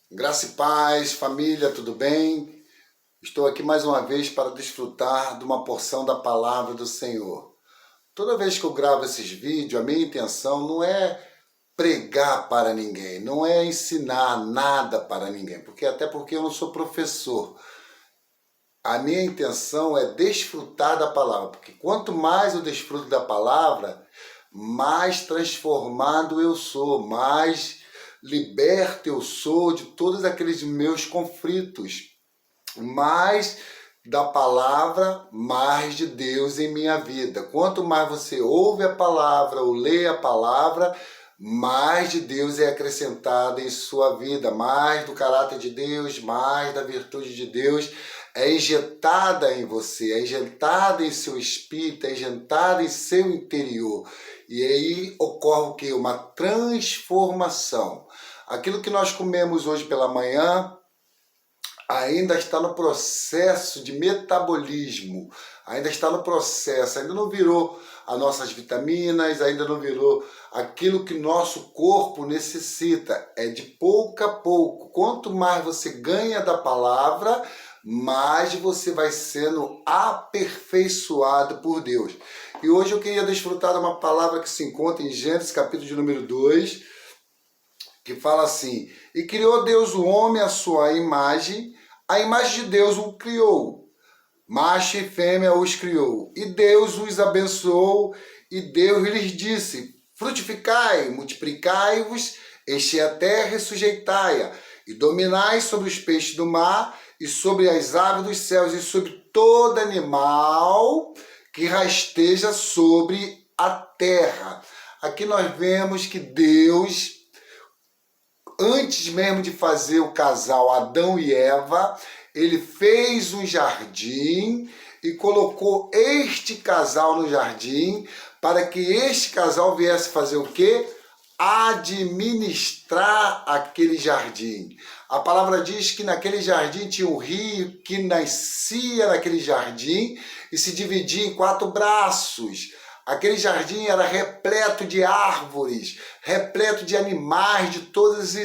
Graça e paz, família, tudo bem? Estou aqui mais uma vez para desfrutar de uma porção da palavra do Senhor. Toda vez que eu gravo esses vídeos, a minha intenção não é pregar para ninguém, não é ensinar nada para ninguém, até porque eu não sou professor. A minha intenção é desfrutar da palavra, porque quanto mais eu desfruto da palavra, mais transformado eu sou, mais liberto eu sou de todos aqueles meus conflitos. Mais da palavra, mais de Deus em minha vida. Quanto mais você ouve a palavra ou lê a palavra, mais de Deus é acrescentado em sua vida, mais do caráter de Deus, mais da virtude de Deus é injetada em você, é injetada em seu espírito, é injetada em seu interior. E aí ocorre o quê? Uma transformação. Aquilo que nós comemos hoje pela manhã ainda está no processo de metabolismo, ainda está no processo, ainda não virou as nossas vitaminas, ainda não virou aquilo que nosso corpo necessita. É de pouco a pouco. Quanto mais você ganha da palavra, mais você vai sendo aperfeiçoado por Deus. E hoje eu queria desfrutar de uma palavra que se encontra em Gênesis, capítulo de número 2, que fala assim: e criou Deus o homem à sua imagem, a imagem de Deus o criou, macho e fêmea os criou, e Deus os abençoou, e Deus lhes disse: frutificai, multiplicai-vos, enchei a terra e sujeitai-a, e dominai sobre os peixes do mar, e sobre as aves dos céus, e sobre todo animal que rasteja sobre a terra. Aqui nós vemos que Deus, antes mesmo de fazer o casal Adão e Eva, ele fez um jardim e colocou este casal no jardim para que este casal viesse fazer o quê? Administrar aquele jardim. A palavra diz que naquele jardim tinha um rio que nascia naquele jardim e se dividia em 4 braços. Aquele jardim era repleto de árvores, repleto de animais de todas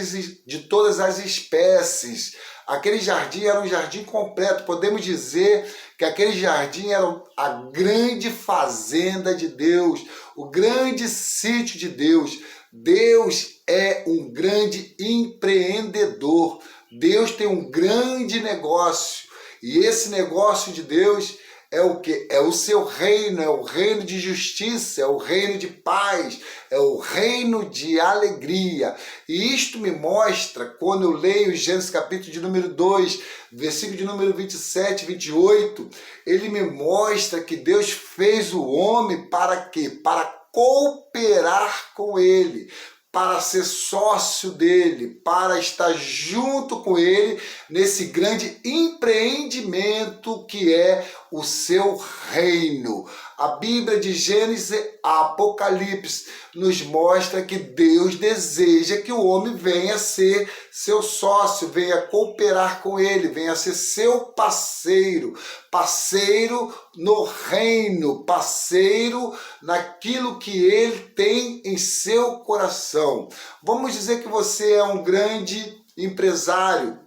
as espécies. Aquele jardim era um jardim completo. Podemos dizer que aquele jardim era a grande fazenda de Deus, o grande sítio de Deus. Deus é um grande empreendedor. Deus tem um grande negócio. E esse negócio de Deus é o que? É o seu reino, é o reino de justiça, é o reino de paz, é o reino de alegria. E isto me mostra, quando eu leio Gênesis capítulo de número 2, versículo de número 27 e 28, ele me mostra que Deus fez o homem para quê? Para cooperar com ele, para ser sócio dele, para estar junto com ele nesse grande empreendimento que é o seu reino. A Bíblia de Gênesis a Apocalipse nos mostra que Deus deseja que o homem venha ser seu sócio, venha cooperar com ele, venha ser seu parceiro, parceiro no reino, parceiro naquilo que ele tem em seu coração. Vamos dizer que você é um grande empresário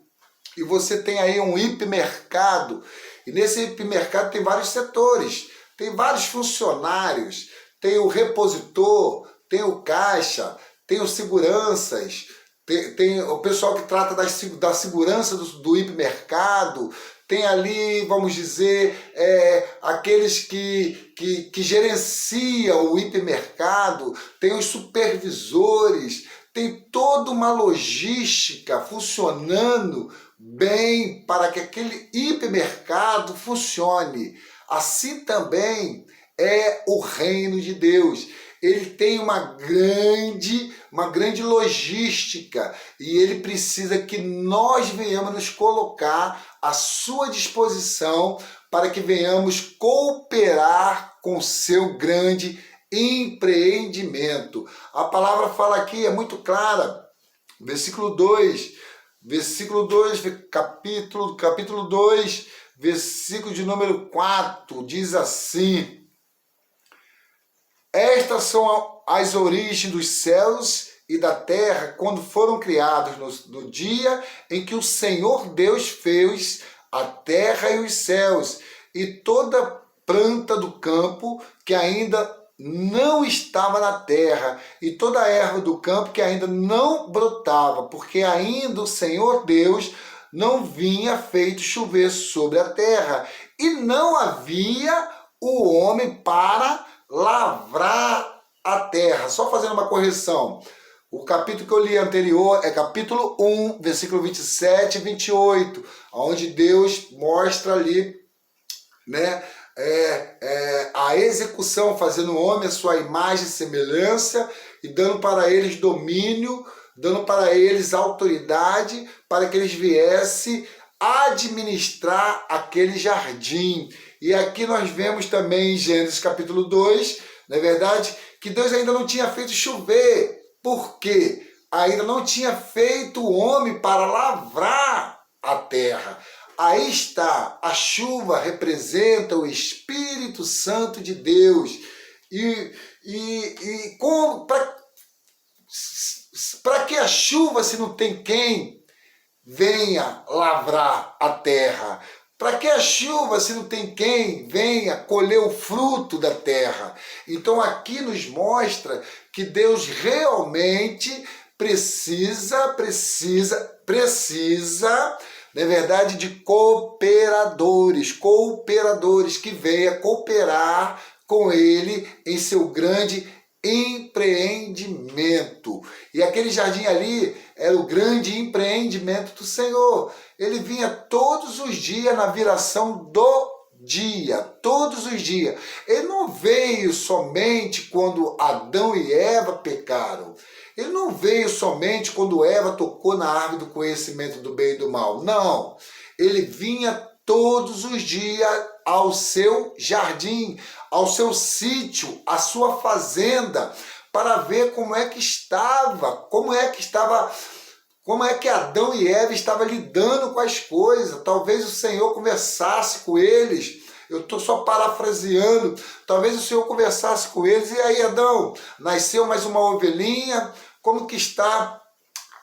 e você tem aí um hipermercado, e nesse hipermercado tem vários setores, tem vários funcionários, tem o repositor, tem o caixa, tem os seguranças, tem o pessoal que trata da segurança do hipermercado, tem ali, vamos dizer, aqueles que gerenciam o hipermercado, tem os supervisores, tem toda uma logística funcionando bem para que aquele hipermercado funcione. Assim também é o reino de Deus. Ele tem uma grande logística e ele precisa que nós venhamos nos colocar à sua disposição para que venhamos cooperar com seu grande empreendimento. A palavra fala aqui, é muito clara, versículo 2, capítulo 2, versículo de número 4, diz assim: estas são as origens dos céus e da terra, quando foram criados no dia em que o Senhor Deus fez a terra e os céus, e toda planta do campo que ainda não estava na terra, e toda a erva do campo que ainda não brotava, porque ainda o Senhor Deus não vinha feito chover sobre a terra, e não havia o homem para lavrar a terra. Só fazendo uma correção, o capítulo que eu li anterior é capítulo 1, versículo 27 e 28, onde Deus mostra ali, né, a execução, fazendo o homem a sua imagem e semelhança, e dando para eles domínio, dando para eles autoridade, para que eles viessem administrar aquele jardim. E aqui nós vemos também em Gênesis capítulo 2, não é verdade, que Deus ainda não tinha feito chover. Por quê? Ainda não tinha feito o homem para lavrar a terra. Aí está, a chuva representa o Espírito Santo de Deus. E para que a chuva se não tem quem venha lavrar a terra? Para que a chuva se não tem quem venha colher o fruto da terra? Então aqui nos mostra que Deus realmente precisa, na verdade, de cooperadores que venham cooperar com ele em seu grande empreendimento. E aquele jardim ali era o grande empreendimento do Senhor. Ele vinha todos os dias na viração do dia, todos os dias. Ele não veio somente quando Adão e Eva pecaram. Ele não veio somente quando Eva tocou na árvore do conhecimento do bem e do mal. Não. Ele vinha todos os dias ao seu jardim, ao seu sítio, à sua fazenda, para ver como é que Adão e Eva estavam lidando com as coisas. Talvez o Senhor conversasse com eles. Eu estou só parafraseando. Talvez o Senhor conversasse com eles. E aí, Adão, nasceu mais uma ovelhinha? Como que está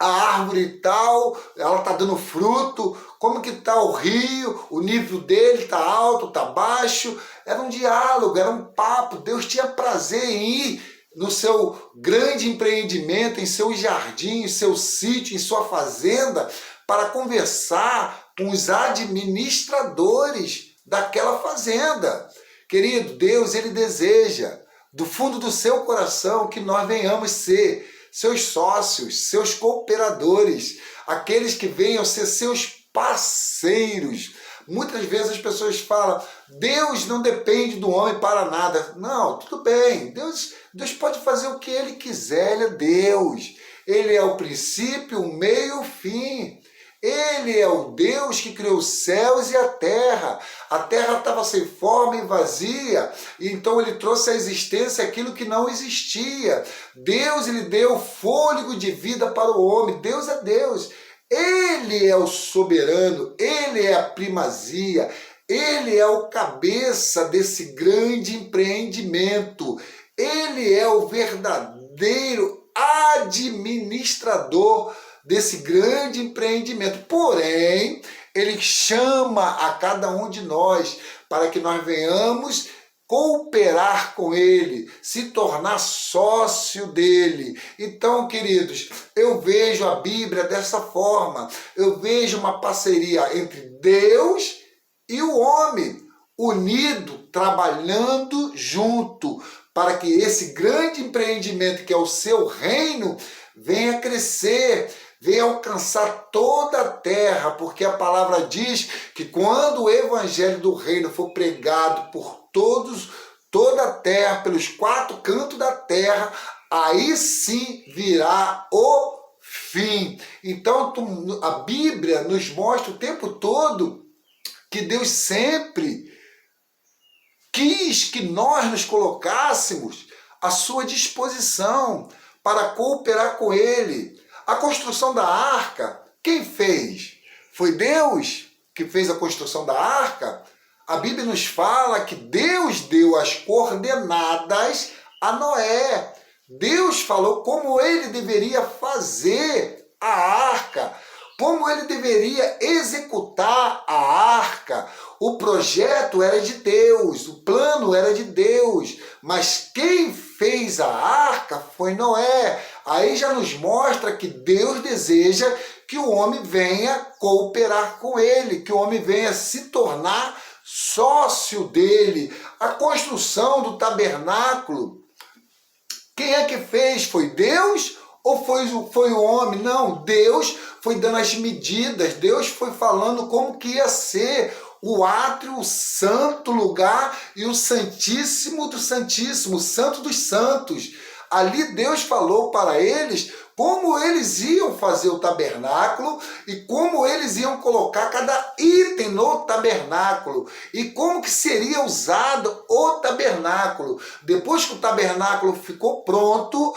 a árvore e tal? Ela está dando fruto? Como que está o rio? O nível dele está alto, está baixo? Era um diálogo, era um papo. Deus tinha prazer em ir no seu grande empreendimento, em seu jardim, em seu sítio, em sua fazenda, para conversar com os administradores daquela fazenda. Querido, Deus, ele deseja, do fundo do seu coração, que nós venhamos ser seus sócios, seus cooperadores, aqueles que venham ser seus parceiros. Muitas vezes as pessoas falam, Deus não depende do homem para nada. Não, tudo bem, Deus pode fazer o que ele quiser, ele é Deus. Ele é o princípio, o meio e o fim. Ele é o Deus que criou os céus e a terra. A terra estava sem forma e vazia, então ele trouxe à existência aquilo que não existia. Deus, ele deu fôlego de vida para o homem. Deus é Deus. Ele é o soberano, ele é a primazia, ele é o cabeça desse grande empreendimento. Ele é o verdadeiro administrador desse grande empreendimento. Porém, ele chama a cada um de nós para que nós venhamos cooperar com ele, se tornar sócio dele. Então, queridos, eu vejo a Bíblia dessa forma. Eu vejo uma parceria entre Deus e o homem, unido, trabalhando junto, para que esse grande empreendimento que é o seu reino venha crescer, venha alcançar toda a terra, porque a palavra diz que quando o evangelho do reino for pregado por toda a terra, pelos 4 cantos da terra, aí sim virá o fim. Então a Bíblia nos mostra o tempo todo que Deus sempre quis que nós nos colocássemos à sua disposição para cooperar com ele. A construção da arca, quem fez? Foi Deus que fez a construção da arca? A Bíblia nos fala que Deus deu as coordenadas a Noé. Deus falou como ele deveria fazer a arca, como ele deveria executar a arca. O projeto era de Deus, o plano era de Deus, mas quem fez a arca foi Noé. Aí já nos mostra que Deus deseja que o homem venha cooperar com ele, que o homem venha se tornar sócio dele. A construção do tabernáculo, quem é que fez? Foi Deus ou foi o homem? Não, Deus foi dando as medidas, Deus foi falando como que ia ser o átrio, o santo lugar e o santíssimo do santíssimo, o santo dos santos. Ali Deus falou para eles como eles iam fazer o tabernáculo e como eles iam colocar cada item no tabernáculo e como que seria usado o tabernáculo. Depois que o tabernáculo ficou pronto,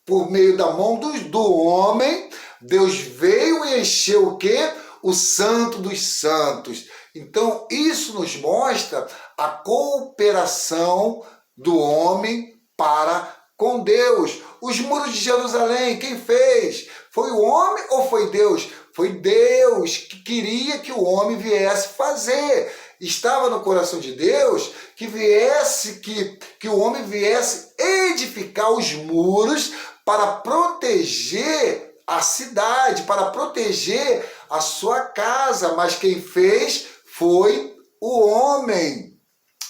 por meio da mão do homem, Deus veio e encheu o quê? O santo dos santos. Então, isso nos mostra a cooperação do homem para com Deus. Os muros de Jerusalém, quem fez? Foi o homem ou foi Deus? Foi Deus que queria que o homem viesse fazer. Estava no coração de Deus que o homem viesse edificar os muros para proteger a cidade, para proteger a sua casa. Mas quem fez foi o homem.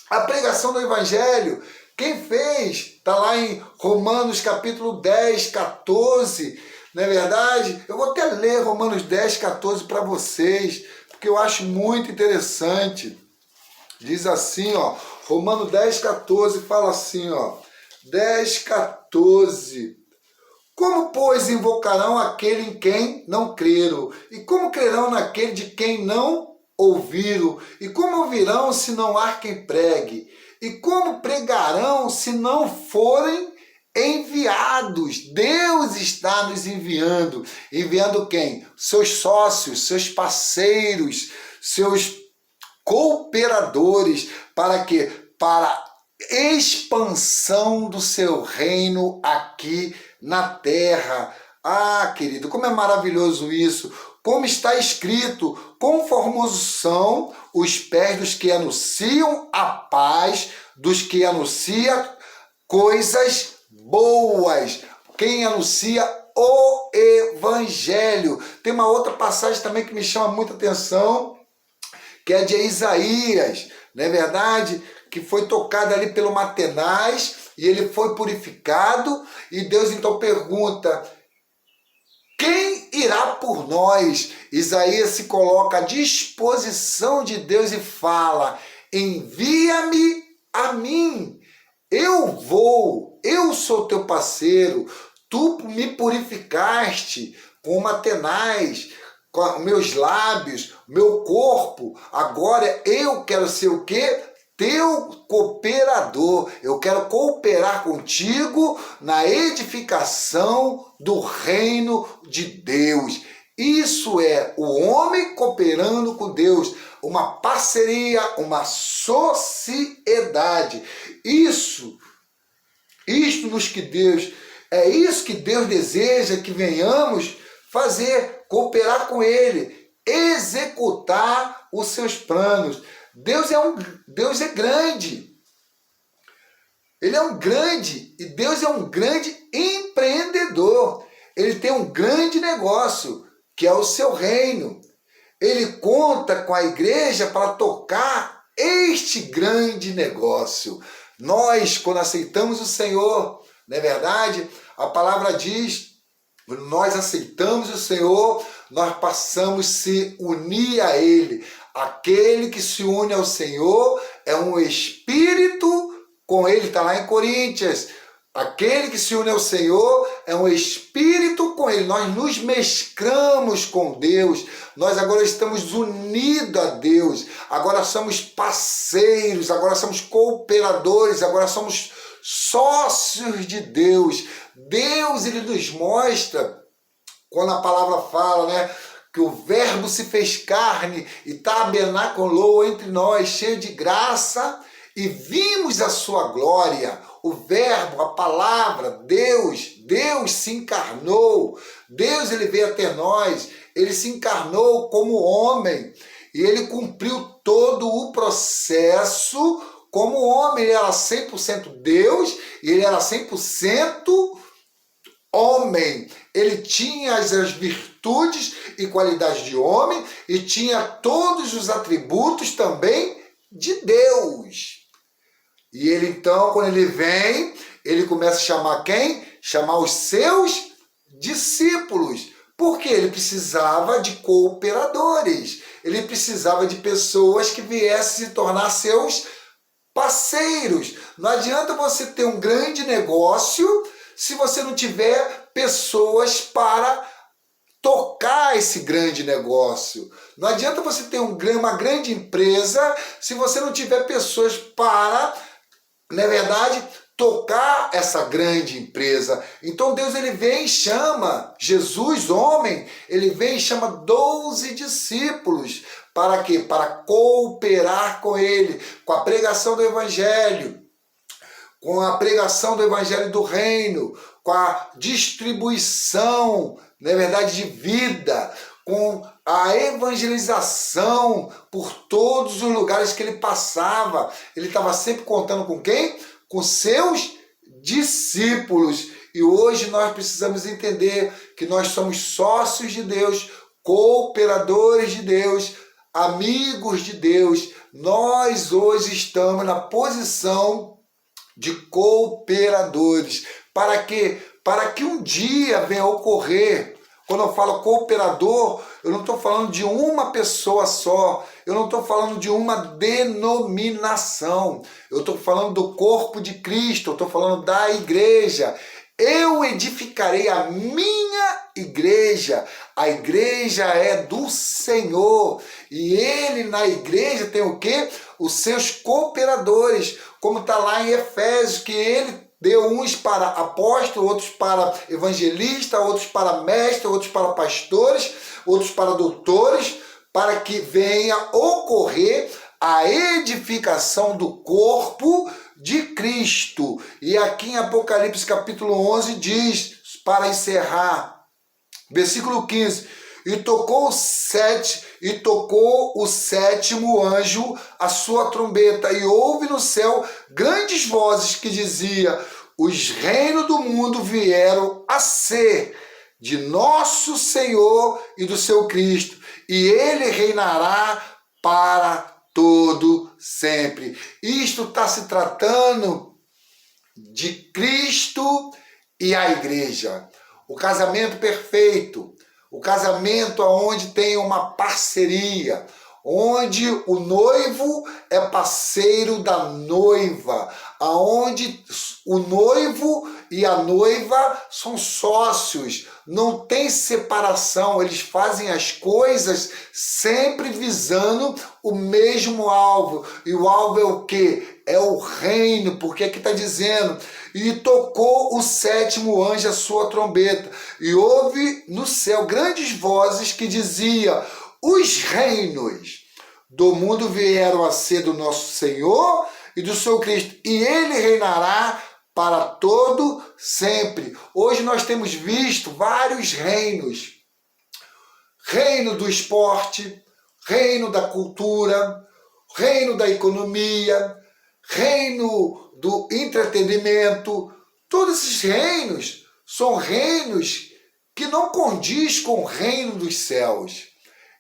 A pregação do Evangelho, quem fez? Está lá em Romanos capítulo 10, 14, não é verdade? Eu vou até ler Romanos 10, 14 para vocês, porque eu acho muito interessante. Diz assim, ó, Romanos 10, 14 fala assim, ó, 10, 14. Como, pois, invocarão aquele em quem não creram? E como crerão naquele de quem não ouviram? E como ouvirão se não há quem pregue? E como pregarão se não forem enviados? Deus está nos enviando. Enviando quem? Seus sócios, seus parceiros, seus cooperadores. Para quê? Para expansão do seu reino aqui na terra. Ah, querido, como é maravilhoso isso. Como está escrito, quão formosos são os pés dos que anunciam a paz, dos que anunciam coisas boas. Quem anuncia o Evangelho. Tem uma outra passagem também que me chama muita atenção, que é de Isaías, não é verdade? Que foi tocado ali pelo Matenaz e ele foi purificado. E Deus então pergunta: quem irá por nós? Isaías se coloca à disposição de Deus e fala: envia-me a mim. Eu vou, eu sou teu parceiro. Tu me purificaste com Matenaz, com meus lábios, meu corpo. Agora eu quero ser o quê? Teu cooperador. Eu quero cooperar contigo na edificação do reino de Deus. Isso é o homem cooperando com Deus, uma parceria, uma sociedade. Isto nos que Deus, é isso que Deus deseja que venhamos fazer, cooperar com Ele, executar os seus planos. Deus é grande. Ele é um grande, e Deus é um grande empreendedor. Ele tem um grande negócio, que é o seu reino. Ele conta com a igreja para tocar este grande negócio. Nós, quando aceitamos o Senhor, não é verdade? A palavra diz, nós aceitamos o Senhor, nós passamos a se unir a Ele. Aquele que se une ao Senhor é um espírito com Ele, está lá em Coríntios. Aquele que se une ao Senhor é um espírito com Ele. Nós nos mesclamos com Deus. Nós agora estamos unidos a Deus. Agora somos parceiros, agora somos cooperadores, agora somos sócios de Deus. Deus, Ele nos mostra, quando a palavra fala, né? Que o verbo se fez carne e tabernaculou entre nós, cheio de graça, e vimos a sua glória, o verbo, a palavra, Deus se encarnou. Deus, ele veio até nós, ele se encarnou como homem e ele cumpriu todo o processo como homem. Ele era 100% Deus e ele era 100% homem. Ele tinha as virtudes e qualidades de homem e tinha todos os atributos também de Deus. E ele então, quando ele vem, ele começa a chamar quem? Chamar os seus discípulos. Porque ele precisava de cooperadores. Ele precisava de pessoas que viessem se tornar seus parceiros. Não adianta você ter um grande negócio se você não tiver pessoas para tocar esse grande negócio. Não adianta você ter uma grande empresa se você não tiver pessoas para, na verdade, tocar essa grande empresa. Então Deus, ele vem e chama, Jesus, homem, ele vem e chama 12 discípulos. Para quê? Para cooperar com ele, com a pregação do evangelho, com a pregação do evangelho do reino, com a distribuição, na verdade, de vida, com a evangelização por todos os lugares que ele passava. Ele estava sempre contando com quem? Com seus discípulos. E hoje nós precisamos entender que nós somos sócios de Deus, cooperadores de Deus, amigos de Deus. Nós hoje estamos na posição de cooperadores. Para quê? Para que um dia venha a ocorrer. Quando eu falo cooperador, eu não estou falando de uma pessoa só, eu não estou falando de uma denominação, eu estou falando do corpo de Cristo, eu estou falando da igreja. Eu edificarei a minha igreja. A igreja é do Senhor. E ele na igreja tem o quê? Os seus cooperadores. Como está lá em Efésios, que ele deu uns para apóstolos, outros para evangelistas, outros para mestres, outros para pastores, outros para doutores, para que venha ocorrer a edificação do corpo de Cristo. E aqui em Apocalipse capítulo 11 diz, para encerrar, versículo 15, e tocou o sétimo anjo a sua trombeta, e houve no céu grandes vozes que dizia: os reinos do mundo vieram a ser de nosso Senhor e do seu Cristo, e ele reinará para todo sempre. Isto está se tratando de Cristo e a igreja. O casamento perfeito, o casamento onde tem uma parceria, onde o noivo é parceiro da noiva, aonde o noivo e a noiva são sócios, não tem separação, eles fazem as coisas sempre visando o mesmo alvo. E o alvo é o quê? É o reino, porque aqui está dizendo: e tocou o sétimo anjo a sua trombeta, e houve no céu grandes vozes que dizia: os reinos do mundo vieram a ser do nosso Senhor e do seu Cristo, e ele reinará para todo sempre. Hoje nós temos visto vários reinos: reino do esporte, reino da cultura, reino da economia, reino do entretenimento. Todos esses reinos são reinos que não condiz com o reino dos céus.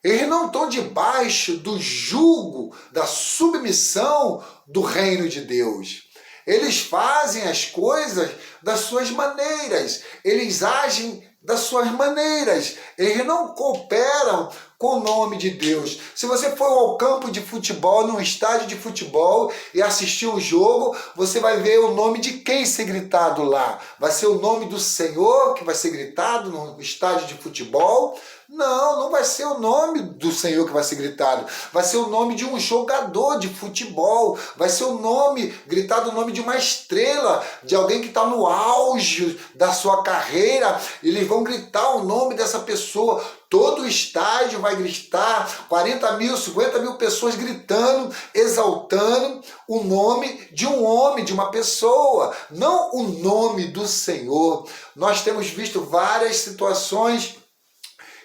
Eles não estão debaixo do jugo, da submissão do reino de Deus. Eles fazem as coisas das suas maneiras, eles agem das suas maneiras, eles não cooperam com o nome de Deus. Se você for ao campo de futebol, num estádio de futebol e assistir o jogo, você vai ver o nome de quem ser gritado lá. Vai ser o nome do Senhor que vai ser gritado no estádio de futebol? Não, não vai ser o nome do Senhor que vai ser gritado. Vai ser o nome de um jogador de futebol. Vai ser o nome, gritado o nome de uma estrela, de alguém que está no auge da sua carreira. Eles vão gritar o nome dessa pessoa. todo o estádio vai gritar, 40 mil, 50 mil pessoas gritando, exaltando o nome de um homem, de uma pessoa, não o nome do Senhor. Nós temos visto várias situações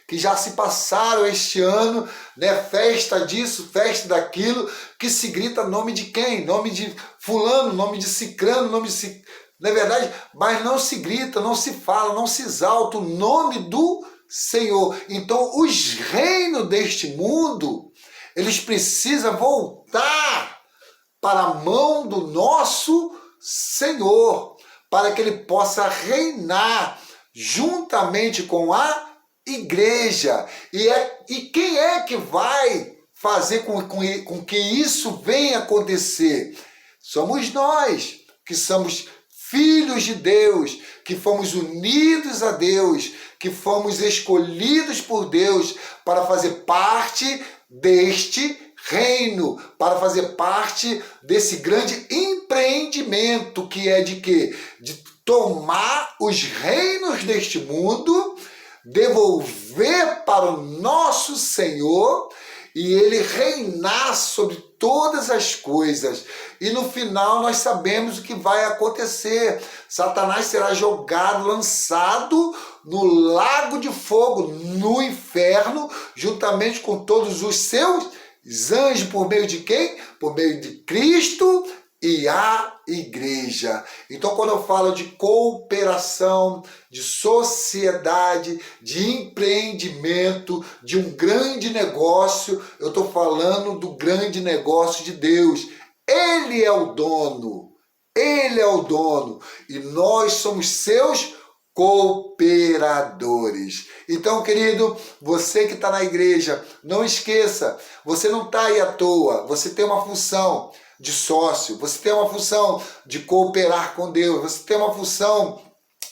que já se passaram este ano, né? Festa disso, festa daquilo, que se grita nome de quem? Nome de fulano, nome de cicrano, nome de não é verdade? Mas não se grita, não se fala, não se exalta o nome do Senhor. Então, os reinos deste mundo, eles precisam voltar para a mão do nosso Senhor, para que ele possa reinar juntamente com a igreja. E quem é que vai fazer com que isso venha acontecer? Somos nós, que somos filhos de Deus, que fomos unidos a Deus, que fomos escolhidos por Deus para fazer parte deste reino, para fazer parte desse grande empreendimento que é de quê? De tomar os reinos deste mundo, devolver para o nosso Senhor e ele reinar sobre todas as coisas. E no final nós sabemos o que vai acontecer. Satanás será jogado, lançado no lago de fogo, no inferno, juntamente com todos os seus anjos. Por meio de quem? Por meio de Cristo e a igreja. Então, quando eu falo de cooperação, de sociedade, de empreendimento, de um grande negócio, eu estou falando do grande negócio de Deus. Ele é o dono, ele é o dono, e nós somos seus cooperadores. Então, querido, você que está na igreja, não esqueça, você não está aí à toa, você tem uma função de sócio, você tem uma função de cooperar com Deus, você tem uma função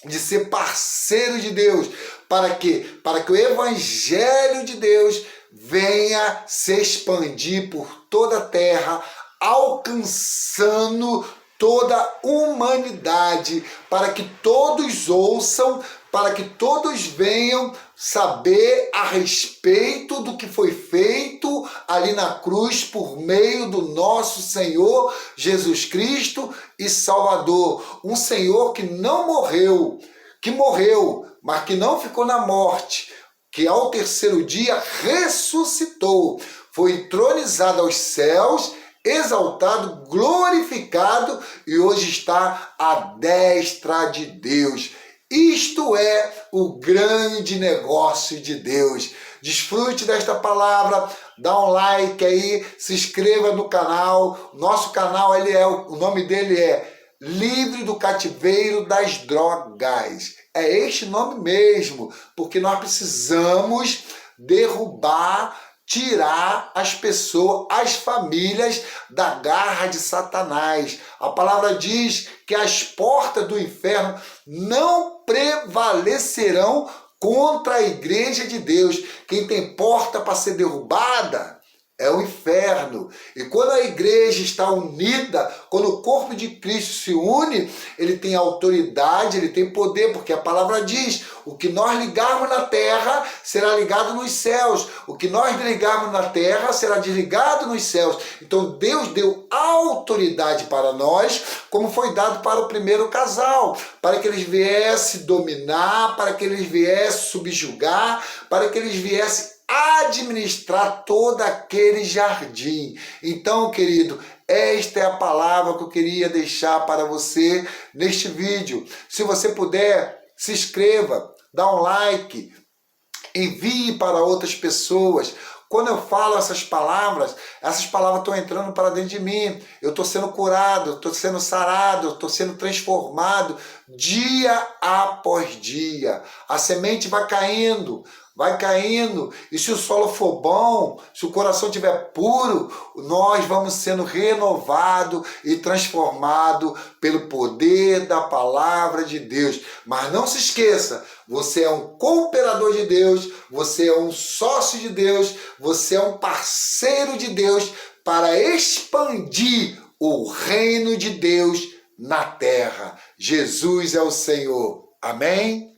de ser parceiro de Deus. Para quê? Para que o evangelho de Deus venha se expandir por toda a terra, alcançando toda a humanidade, para que todos ouçam, para que todos venham saber a respeito do que foi feito ali na cruz por meio do nosso Senhor Jesus Cristo e Salvador. Um Senhor que não morreu, que morreu, mas que não ficou na morte, que ao terceiro dia ressuscitou, foi entronizado aos céus, exaltado, glorificado e hoje está à destra de Deus. Isto é o grande negócio de Deus. Desfrute desta palavra, dá um like aí, se inscreva no canal. Nosso canal, o nome dele é Livre do Cativeiro das Drogas. É este nome mesmo, porque nós precisamos derrubar, tirar as pessoas, as famílias da garra de Satanás. A palavra diz que as portas do inferno não prevalecerão contra a igreja de Deus. Quem tem porta para ser derrubada é o inferno. E quando a igreja está unida, quando o corpo de Cristo se une, ele tem autoridade, ele tem poder, porque a palavra diz, o que nós ligarmos na terra será ligado nos céus, o que nós desligarmos na terra será desligado nos céus. Então Deus deu autoridade para nós, como foi dado para o primeiro casal, para que eles viessem dominar, para que eles viessem subjugar, para que eles viessem administrar todo aquele jardim. Então, querido, esta é a palavra que eu queria deixar para você neste vídeo. Se você puder, se inscreva, dá um like, envie para outras pessoas. Quando eu falo essas palavras estão entrando para dentro de mim. Eu estou sendo curado, eu estou sendo sarado, eu estou sendo transformado dia após dia. A semente vai caindo, e se o solo for bom, se o coração estiver puro, nós vamos sendo renovados e transformados pelo poder da palavra de Deus. Mas não se esqueça, você é um cooperador de Deus, você é um sócio de Deus, você é um parceiro de Deus para expandir o reino de Deus na terra. Jesus é o Senhor. Amém?